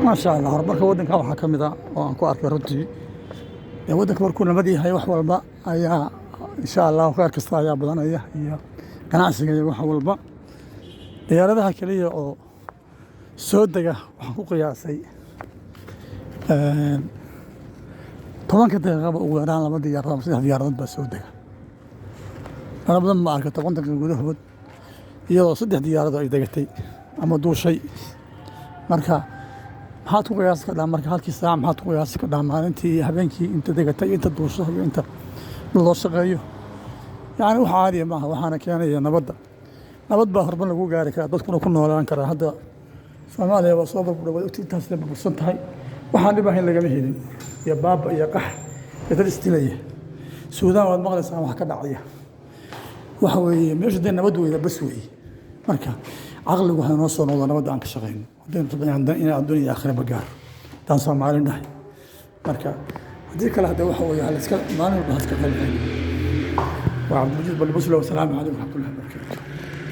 ما شاء الله horumarka waddanka waxaa ka mid ah oo aan ku arkay runtii waddanka markuu nabad yahay wax walba ayaa insha Allah khayr kasta ayaa badanaya iyo ganacsiga iyo wax walba diyaaradaha kaliya oo soo dega waxaan ku qiyaasay 10 daqiiqo ugu yaraan 2 diyaaradood ama 3 diyaaradood baa soo dega ana badan ma arko 10 daqiiqo gudahood iyadoo 3 diyaaradood ay degatay ama duushay marka maxaad ku qiyaasi kartaa marka halkii saac maxaad ku qiyaasi kartaa maalintii habeenkii inta degatay inta duushay iyo inta loo shaqeeyo yani wax caadi ma aha waxaana keenaya nabad baa horban lagu gaari karaa dadkuna ku noolaan karaa hadda Soomaaliya waa soo barbaray intaas la burbursan tahay waxaan dhibahay lagama helin iyo baaba iyo qax iyo dad istilaya Suudaan waad maqlaysaa wax ka dhacaya waxa weeye meesha dee nabad weyda bas weeye marka caqligu waxaa noo soo noqdaa nabadda aan ka shaqeyno in adduunya aakhira bagaar taan Soomaali nahay marka haddii kale hadda waxa weeye hal iska maalin walba iska qalbay waa Cabdul Majid Balbuslo salaamu calaykum.